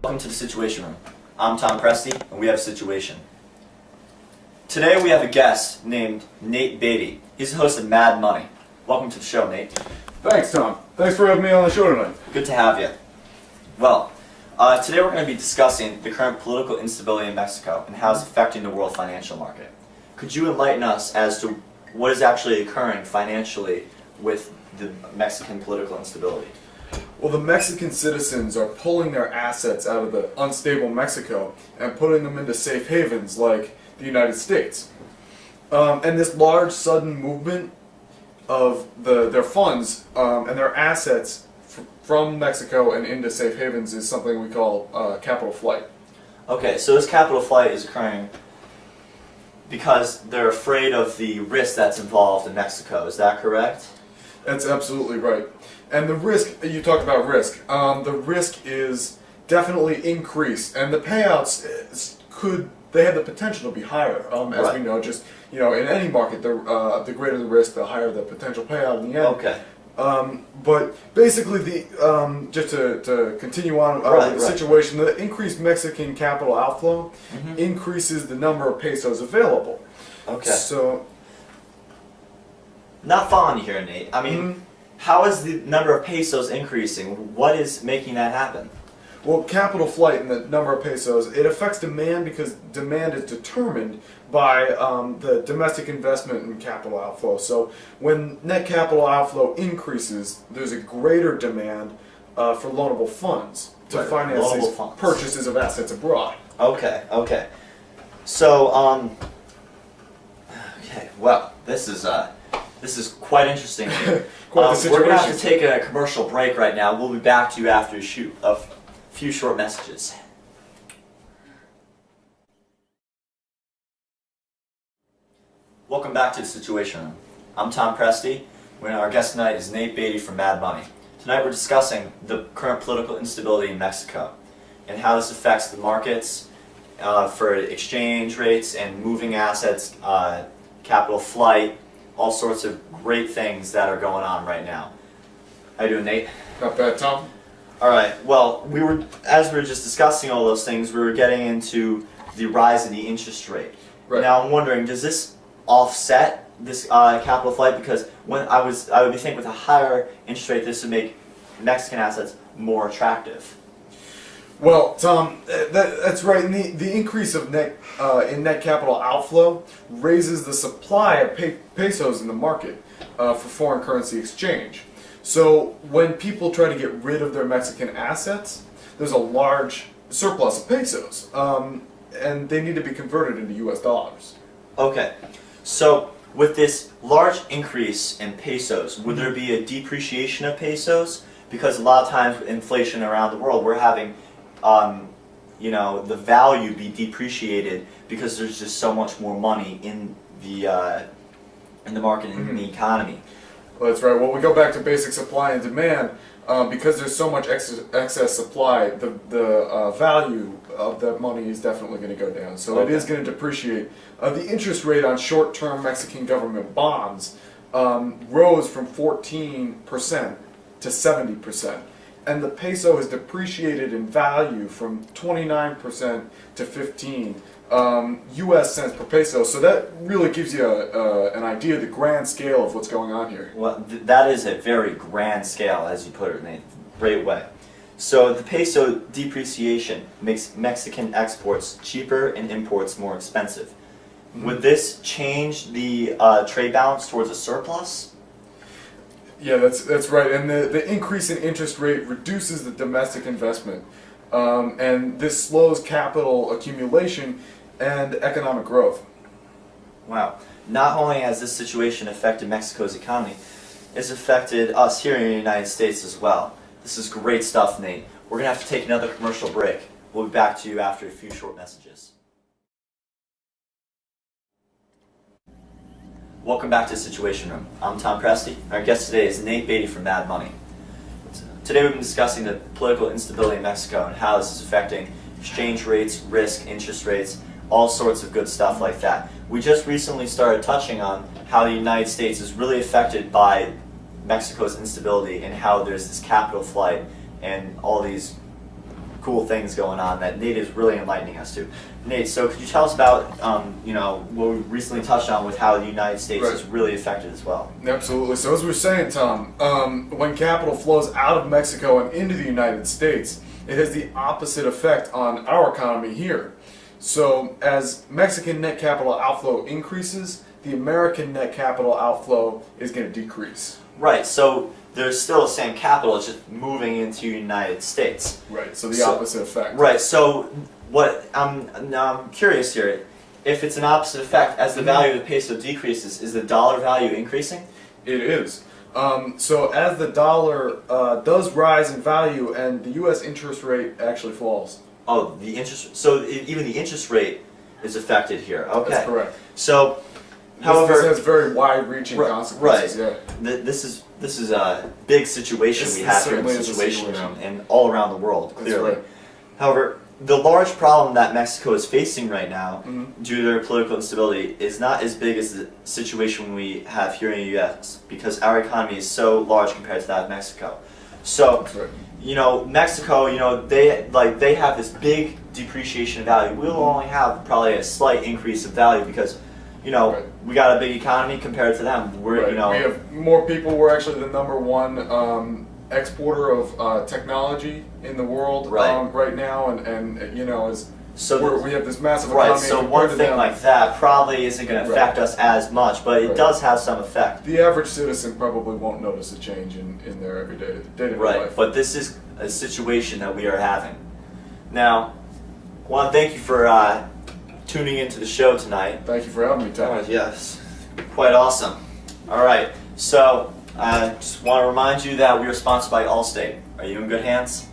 Welcome to the Situation Room. I'm Tom Presti, and we have a situation. Today we have a guest named Nate Beatty. He's the host of Mad Money. Welcome to the show, Nate. Thanks, Tom. Thanks for having me on the show tonight. Good to have you. Well, today we're going to be discussing the current political instability in Mexico and how it's affecting the world financial market. Could you enlighten us as to what is actually occurring financially with the Mexican political instability? Well, the Mexican citizens are pulling their assets out of the unstable Mexico and putting them into safe havens like the United States. And this large, sudden movement of their funds and their assets from Mexico and into safe havens is something we call capital flight. Okay, so this capital flight is occurring because they're afraid of the risk that's involved in Mexico. Is that correct? That's absolutely right. And the risk, you talked about risk, the risk is definitely increased, and the payouts they have the potential to be higher, as Right. we know, just, in any market, the greater the risk, the higher the potential payout in the end. Okay. But basically, just to continue on with the situation, the increased Mexican capital outflow increases the number of pesos available. Okay. So, Not following you here, Nate. I mean, how is the number of pesos increasing? What is making that happen? well, capital flight and the number of pesos, it affects demand because demand is determined by the domestic investment and capital outflow. So when net capital outflow increases, there's a greater demand for loanable funds to Right, finance loanable these funds. purchases of assets abroad. Okay. So, okay. Well, this is quite interesting. Quite the We're gonna have to situation. take a commercial break right now. We'll be back to you after a few short messages. Welcome back to the Situation Room. I'm Tom Presti. Our guest tonight is Nate Beatty from Mad Money. Tonight we're discussing the current political instability in Mexico and how this affects the markets for exchange rates and moving assets, capital flight, all sorts of great things that are going on right now. How you doing, Nate? Not bad, Tom. All right. Well, as we were just discussing all those things, we were getting into the rise in the interest rate. Right. Now, I'm wondering, does this offset this capital flight? Because I would be thinking with a higher interest rate, this would make Mexican assets more attractive. Well, Tom, that's right. And the increase of net capital outflow raises the supply of pesos in the market for foreign currency exchange. So when people try to get rid of their Mexican assets, there's a large surplus of pesos, and they need to be converted into U.S. dollars. Okay. So with this large increase in pesos, would there be a depreciation of pesos? Because a lot of times with inflation around the world, we're having the value be depreciated because there's just so much more money in the market and in the economy. Well, that's right. Well, we go back to basic supply and demand. Because there's so much excess supply, the value of that money is definitely going to go down. So it is going to depreciate. The interest rate on short-term Mexican government bonds rose from 14% to 70%. And the peso has depreciated in value from 29% to 15% U.S. cents per peso. So that really gives you an idea of the grand scale of what's going on here. Well, that is a very grand scale, as you put it in a great way. So the peso depreciation makes Mexican exports cheaper and imports more expensive. Would this change the trade balance towards a surplus? Yeah, that's right. And the increase in interest rate reduces the domestic investment. And this slows capital accumulation and economic growth. Wow. Not only has this situation affected Mexico's economy, it's affected us here in the United States as well. This is great stuff, Nate. We're going to have to take another commercial break. We'll be back to you after a few short messages. Welcome back to Situation Room. I'm Tom Presti. Our guest today is Nate Beatty from Mad Money. Today we've been discussing the political instability in Mexico and how this is affecting exchange rates, risk, interest rates, all sorts of good stuff like that. We just recently started touching on how the United States is really affected by Mexico's instability and how there's this capital flight and all these cool things going on that Nate is really enlightening us to. Nate, so could you tell us about what we recently touched on with how the United States is really affected as well? Absolutely. So as we were saying, Tom, when capital flows out of Mexico and into the United States, it has the opposite effect on our economy here. So as Mexican net capital outflow increases, the American net capital outflow is going to decrease. Right, so there's still the same capital, it's just moving into the United States. Right, so the opposite effect. Right, so what I'm curious here, if it's an opposite effect, as the value of the peso decreases, is the dollar value increasing? It is. So as the dollar does rise in value and the U.S. interest rate actually falls. Oh, the interest, so even the interest rate is affected here. Okay. That's correct. So, This however, has very wide-reaching consequences. right. Yeah. This is a big situation This we have here in the certainly is a Situation situation. Room and all around the world, That's clearly. right. However, the large problem that Mexico is facing right now, Mhm. due to their political instability, is not as big as the situation we have here in the U.S. because our economy is so large compared to that of Mexico. So, That's right. Mexico, they have this big depreciation of value. We'll only have probably a slight increase of value because, Right. we got a big economy compared to them. We're, Right. We have more people. We're actually the number one exporter of technology in the world right now, and as so we have this massive right. economy. So compared one to thing them. like that probably isn't going to affect us as much, but it Right. does have some effect. The average citizen probably won't notice a change in their everyday day-to-day Right. life. But this is a situation that we are having. Now, I want to thank you for tuning into the show tonight. Thank you for having me, Tom. Yes, quite awesome. All right, so I just want to remind you that we are sponsored by Allstate. Are you in good hands?